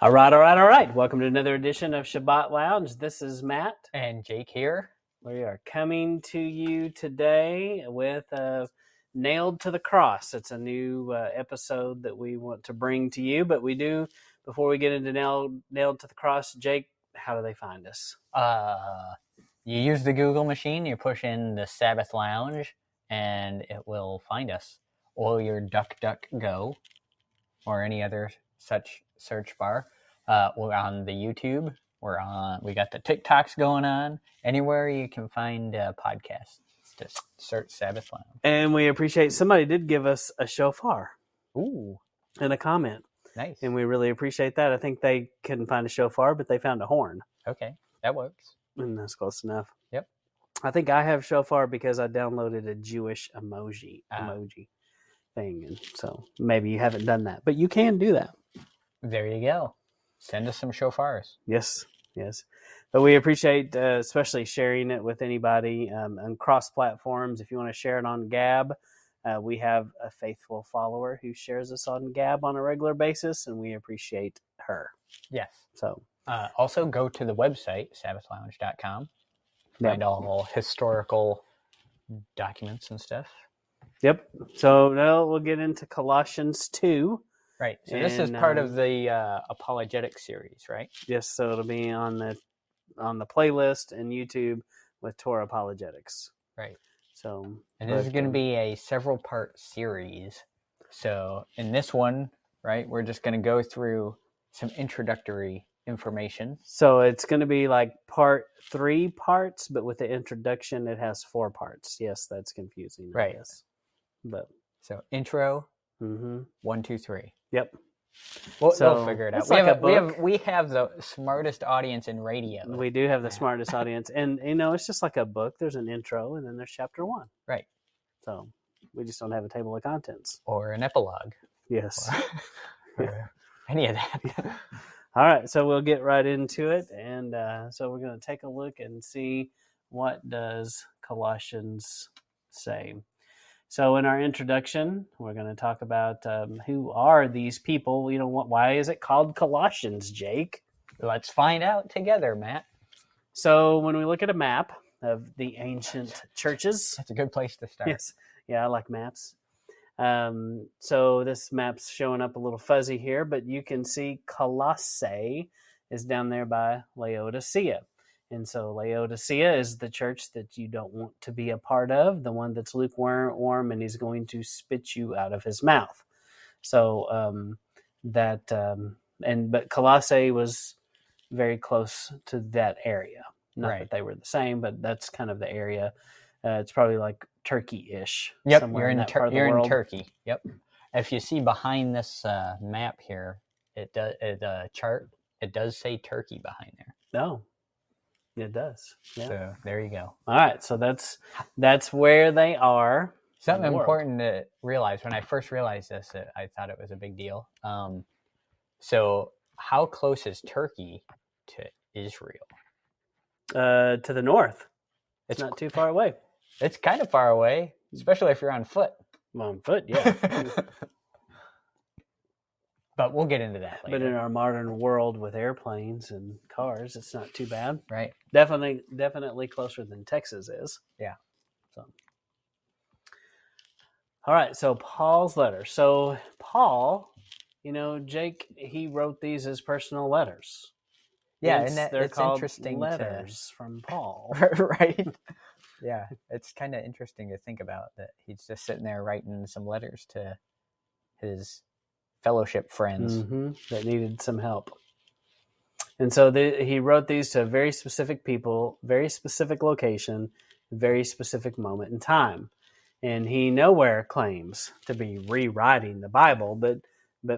All right. Welcome to another edition of Sabbath Lounge. This is Matt. And Jake here. We are coming to you today with Nailed to the Cross. It's a new episode that we want to bring to you, but we do, before we get into Nailed to the Cross, Jake, how do they find us? You use the Google machine, you push in the Sabbath Lounge, and it will find us. Or your DuckDuckGo, or any other such search bar. We're on the YouTube. We got the TikToks going on. Anywhere you can find podcasts, just search Sabbath Lounge. And we appreciate somebody did give us a shofar. Ooh, in a comment. Nice. And we really appreciate that. I think they couldn't find a shofar, but they found a horn. Okay, that works. And that's close enough. Yep. I think I have shofar because I downloaded a Jewish emoji thing, and so maybe you haven't done that, but you can do that. There you go. Send us some shofars. Yes. But we appreciate especially sharing it with anybody on cross platforms. If you want to share it on Gab, we have a faithful follower who shares us on Gab on a regular basis, and we appreciate her. Yes. So also go to the website, sabbathlounge.com. Find all historical documents and stuff. Yep. So now we'll get into Colossians 2. Right. So this is part of the apologetics series, right? Yes. So it'll be on the playlist and YouTube with Torah apologetics. Right. So and this is going to be a several part series. So in this one, right, we're just going to go through some introductory information. So it's going to be like part 3 parts, but with the introduction, it has 4 parts. Yes, that's confusing. Right. Yes. But so intro, 1, 2, 3. Yep. We'll figure it out. We have the smartest audience in radio. We do have the smartest audience, and it's just like a book. There's an intro, and then there's chapter 1. Right. So we just don't have a table of contents or an epilogue. Yes. Or any of that. All right, so we'll get right into it, and so we're going to take a look and see what does Colossians say. So in our introduction, we're going to talk about who are these people. Why is it called Colossians, Jake? Let's find out together, Matt. So when we look at a map of the ancient churches, that's a good place to start. Yes, yeah, I like maps. So this map's showing up a little fuzzy here, but you can see Colossae is down there by Laodicea. And so Laodicea is the church that you don't want to be a part of, the one that's lukewarm, and he's going to spit you out of his mouth. So but Colossae was very close to that area. Not that they were the same, but that's kind of the area. It's probably like Turkey-ish. Yep, you're in Turkey. Yep. If you see behind this map here, chart, it does say Turkey behind there. Oh. It does. Yeah. So there you go. All right. So that's where they are. Something important to realize. When I first realized this, I thought it was a big deal. So how close is Turkey to Israel? To the north. It's not too far away. It's kind of far away, especially if you're on foot. Well, on foot, yeah. But we'll get into that later. But in our modern world with airplanes and cars, it's not too bad. Right. Definitely closer than Texas is. Yeah. So. All right. So Paul's letter. So Paul, Jake, he wrote these as personal letters. Yeah, and they're called interesting letters from Paul. Right. Yeah, it's kind of interesting to think about that he's just sitting there writing some letters to his fellowship friends that needed some help. And so he wrote these to very specific people, very specific location, very specific moment in time. And he nowhere claims to be rewriting the Bible, but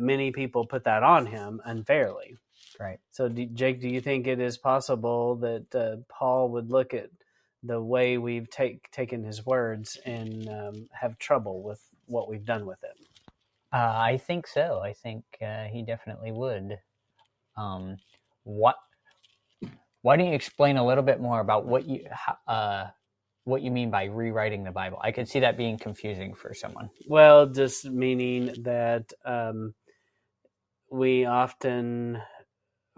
many people put that on him unfairly. Right. So, Jake, do you think it is possible that Paul would look at the way we've taken his words and have trouble with what we've done with it? I think so. I think he definitely would. Why don't you explain a little bit more about what you mean by rewriting the Bible? I could see that being confusing for someone. Well, just meaning that we often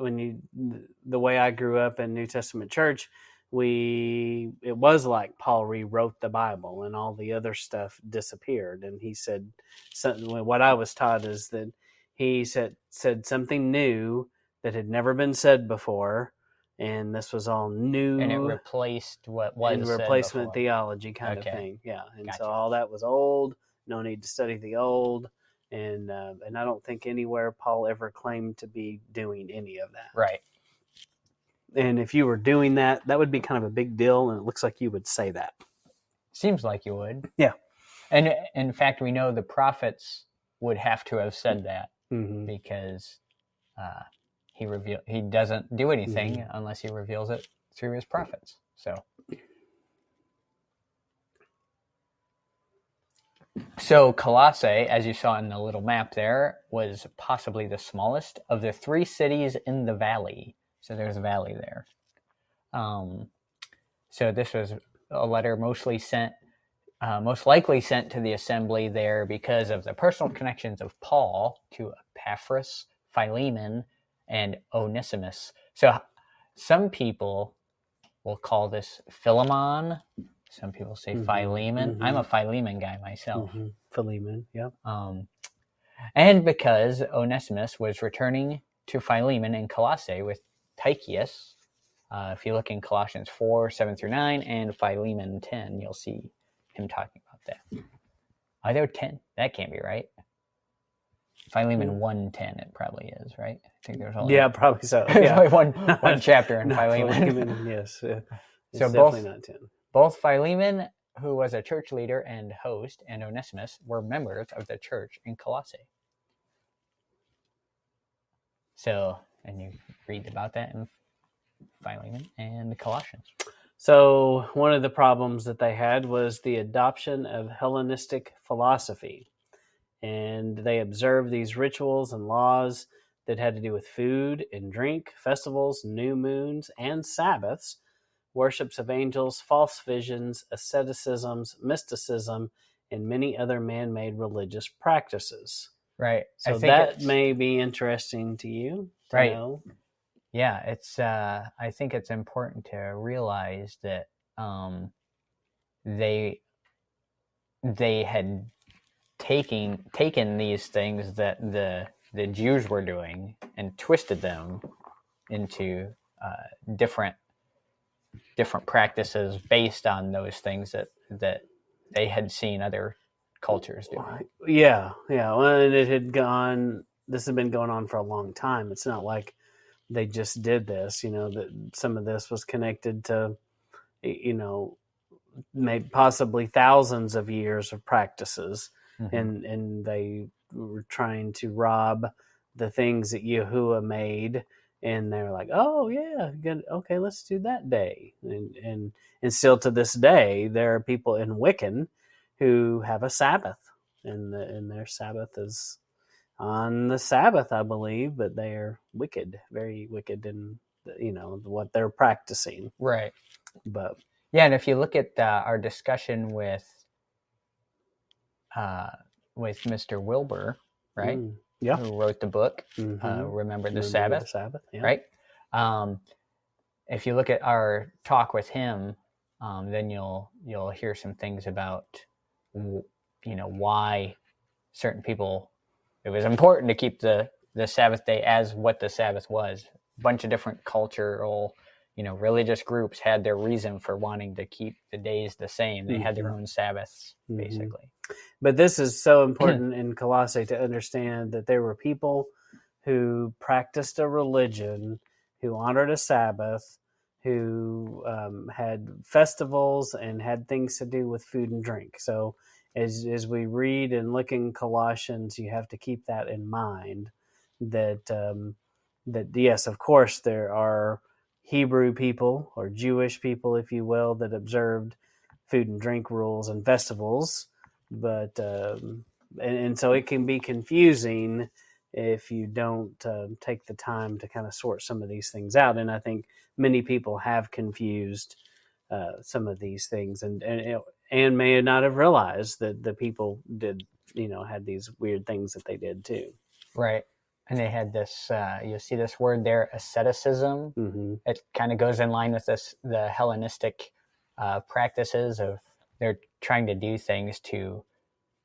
the way I grew up in New Testament church, it was like Paul rewrote the Bible and all the other stuff disappeared. And he said something. What I was taught is that he said something new that had never been said before, and this was all new, and it replaced what was in said replacement before. theology kind of thing. Yeah, and so all that was old. No need to study the old. And I don't think anywhere Paul ever claimed to be doing any of that. Right. And if you were doing that, that would be kind of a big deal, and it looks like you would say that. Seems like you would. Yeah. And in fact, we know the prophets would have to have said that because he doesn't do anything unless he reveals it through his prophets. So Colossae, as you saw in the little map there, was possibly the smallest of the 3 cities in the valley. So there's a valley there. So this was a letter most likely sent to the assembly there because of the personal connections of Paul to Epaphras, Philemon, and Onesimus. So some people will call this Philemon. Some people say Philemon. I'm a Philemon guy myself. Philemon, yeah. And because Onesimus was returning to Philemon in Colossae with Tychicus, if you look in Colossians 4, 7 through 9, and Philemon 10, you'll see him talking about that. Are there 10? That can't be right. Philemon 1:10, it probably is, right? I think there's only probably so. There's Yeah. only one chapter in Philemon. Yes. It's So definitely not 10. Both Philemon, who was a church leader and host, and Onesimus were members of the church in Colossae. So, and you read about that in Philemon and Colossians. So one of the problems that they had was the adoption of Hellenistic philosophy. And they observed these rituals and laws that had to do with food and drink, festivals, new moons, and Sabbaths, worships of angels, false visions, asceticisms, mysticism, and many other man-made religious practices. Right. So that may be interesting to you to know. Yeah, it's. I think it's important to realize that they had taken these things that the Jews were doing and twisted them into different practices based on those things that they had seen other cultures doing. Yeah. Well, and this had been going on for a long time. It's not like they just did this, that some of this was connected to, maybe possibly thousands of years of practices. And they were trying to rob the things that Yahuwah made. And they're like, oh, yeah, good. Okay, let's do that day. And still to this day, there are people in Wiccan who have a Sabbath. And their Sabbath is on the Sabbath, I believe, but they are wicked, very wicked in, what they're practicing. Right. But yeah, and if you look at our discussion with Mr. Wilbur, right? Yeah. Who wrote the book, Remember the Sabbath, yeah. right? If you look at our talk with him, then you'll hear some things about, why certain people, it was important to keep the Sabbath day as what the Sabbath was. A bunch of different cultural, religious groups had their reason for wanting to keep the days the same. They had their own Sabbaths, basically. But this is so important in Colossae to understand that there were people who practiced a religion, who honored a Sabbath, who had festivals and had things to do with food and drink. So as we read and look in Colossians, you have to keep that in mind, that yes, of course, there are Hebrew people or Jewish people, if you will, that observed food and drink rules and festivals. But and so it can be confusing if you don't take the time to kind of sort some of these things out. And I think many people have confused some of these things, and may not have realized that the people did, had these weird things that they did too. Right. And they had this, you see this word there, asceticism. Mm-hmm. It kind of goes in line with the Hellenistic practices of they're trying to do things to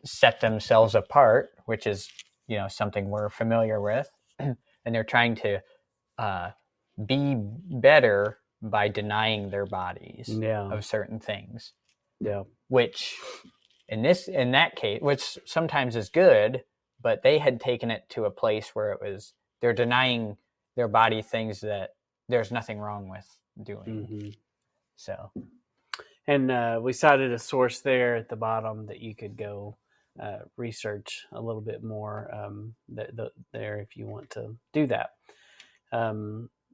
set themselves apart, which is, something we're familiar with. And they're trying to be better by denying their bodies of certain things. Yeah. Which in that case, which sometimes is good, but they had taken it to a place where they're denying their body things that there's nothing wrong with doing. Mm-hmm. So, and we cited a source there at the bottom that you could go research a little bit more there if you want to do that.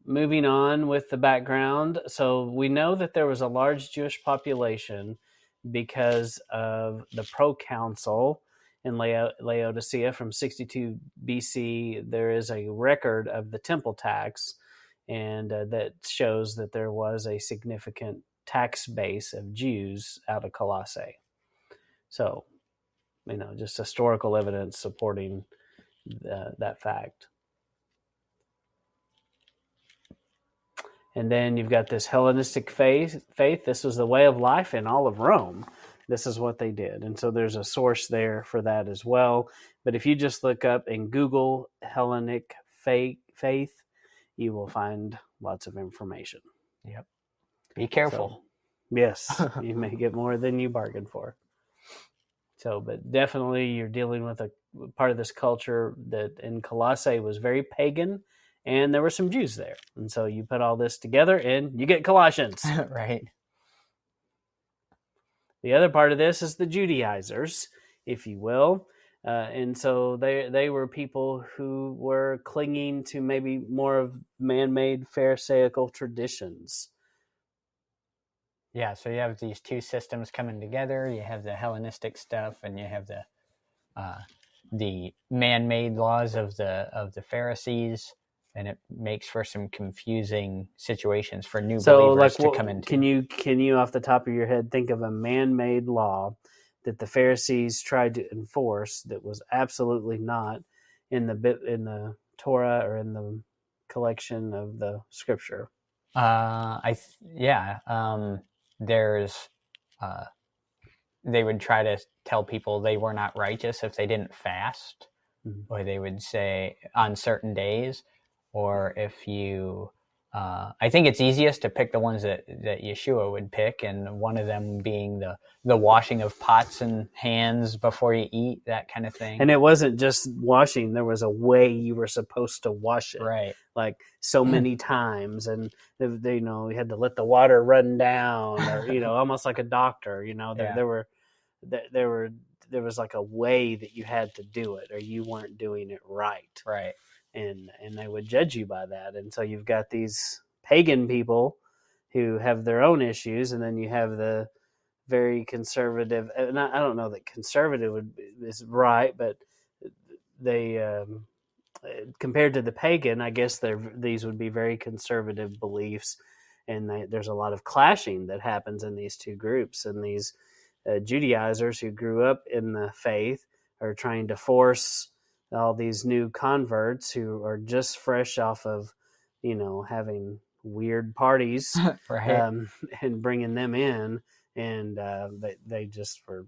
Moving on with the background. So we know that there was a large Jewish population because of the proconsul in Laodicea from 62 BC. There is a record of the temple tax, and that shows that there was a significant tax base of Jews out of Colossae. So, just historical evidence supporting that fact. And then you've got this Hellenistic faith. This was the way of life in all of Rome. This is what they did. And so there's a source there for that as well. But if you just look up and Google Hellenic faith, you will find lots of information. Yep. Be careful. So, yes, you may get more than you bargained for. So, but definitely you're dealing with a part of this culture that in Colossae was very pagan, and there were some Jews there. And so you put all this together and you get Colossians. Right. The other part of this is the Judaizers, if you will. And so they were people who were clinging to maybe more of man-made Pharisaical traditions. Yeah, so you have these two systems coming together. You have the Hellenistic stuff, and you have the man-made laws of the Pharisees, and it makes for some confusing situations for new believers to come into. Can you off the top of your head think of a man-made law that the Pharisees tried to enforce that was absolutely not in the Torah or in the collection of the Scripture? There's they would try to tell people they were not righteous if they didn't fast, or they would say on certain days, or if you I think it's easiest to pick the ones that Yeshua would pick, and one of them being the washing of pots and hands before you eat, that kind of thing. And it wasn't just washing. There was a way you were supposed to wash it. Right. Like so many times. And, you had to let the water run down, or, almost like a doctor, there was like a way that you had to do it, or you weren't doing it right. Right. And they would judge you by that. And so you've got these pagan people who have their own issues, and then you have the very conservative. And I don't know that conservative is right, but they compared to the pagan, I guess these would be very conservative beliefs, and there's a lot of clashing that happens in these two groups. And these Judaizers who grew up in the faith are trying to force all these new converts who are just fresh off of, having weird parties, right. And bringing them in, and they just were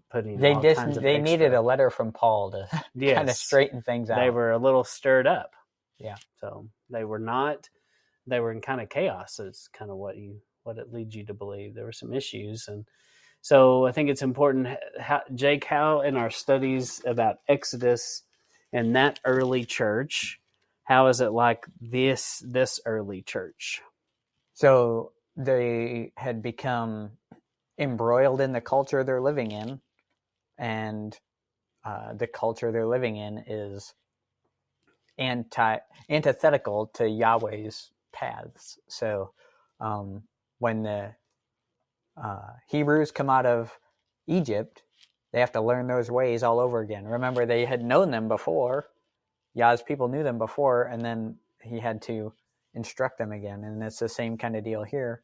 putting they all kinds of they extra. Needed a letter from Paul to kind of straighten things out. They were a little stirred up. Yeah. So they were in kind of chaos. It's kind of what it leads you to believe. There were some issues. And so I think it's important, Jake, how in our studies about Exodus and that early church, how is it like this early church? So they had become embroiled in the culture they're living in, and the culture they're living in is antithetical to Yahweh's paths. So when the Hebrews come out of Egypt, they have to learn those ways all over again. Remember, they had known them before. Yah's people knew them before, and then he had to instruct them again. And it's the same kind of deal here,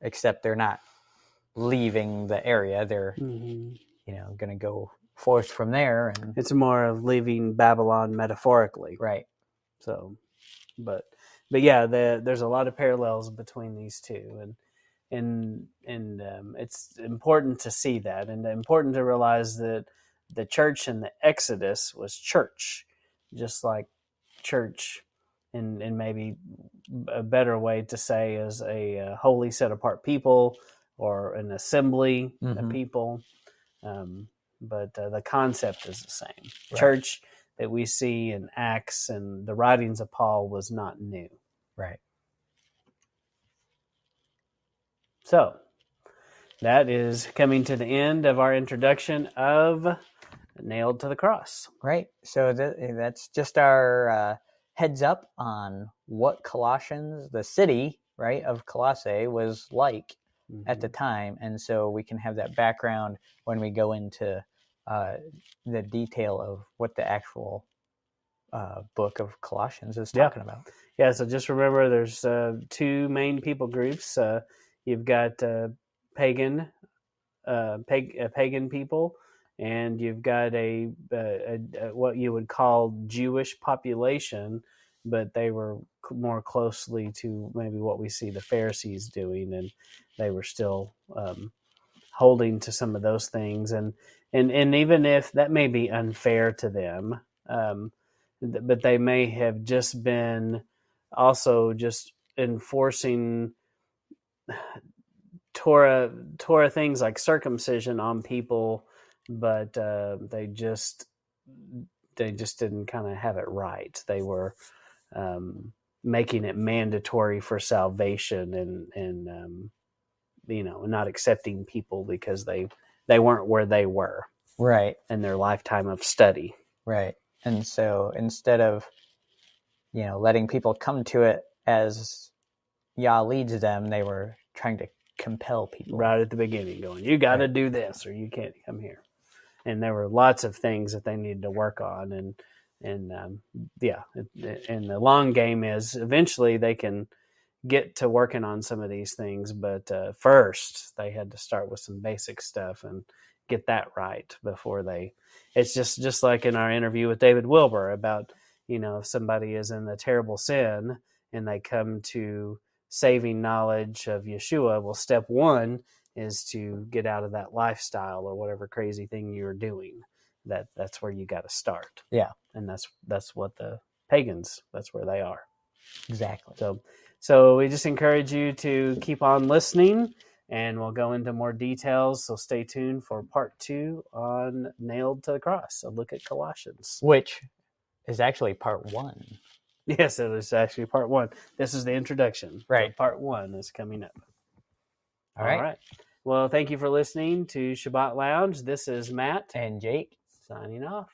except they're not leaving the area. They're, going to go forced from there. And it's more of leaving Babylon metaphorically. right. So, but yeah, there's a lot of parallels between these two, and it's important to see that, and important to realize that the church in the Exodus was church, just like church, and maybe a better way to say is a holy set apart people or an assembly of people. But the concept is the same. Right. Church that we see in Acts and the writings of Paul was not new. Right. So that is coming to the end of our introduction of Nailed to the Cross. Right. So that's just our heads up on what Colossians, the city, right, of Colossae was like at the time. And so we can have that background when we go into the detail of what the actual book of Colossians is talking about. Yeah, so just remember there's two main people groups. You've got pagan people, and you've got a what you would call Jewish population, but they were more closely to maybe what we see the Pharisees doing, and they were still holding to some of those things, and even if that may be unfair to them, but they may have just been also just enforcing Torah things like circumcision on people, but they just didn't kind of have it right. They were making it mandatory for salvation, and not accepting people because they weren't where they were, right, in their lifetime of study. Right. And so instead of letting people come to it as Yah leads them, they were trying to compel people right at the beginning, going, you got to do this or you can't come here. And there were lots of things that they needed to work on, and the long game is eventually they can get to working on some of these things, but first they had to start with some basic stuff and get that right before it's just like in our interview with David Wilbur about if somebody is in the terrible sin and they come to saving knowledge of Yeshua, well, step one is to get out of that lifestyle or whatever crazy thing you're doing. That's where you got to start. Yeah. And that's what the pagans, that's where they are. Exactly. So we just encourage you to keep on listening, and we'll go into more details. So stay tuned for part 2 on Nailed to the Cross, a look at Colossians. Which is actually part 1. Yes, it is actually part 1. This is the introduction. Right. So part 1 is coming up. All right. Well, thank you for listening to Shabbat Lounge. This is Matt. And Jake. Signing off.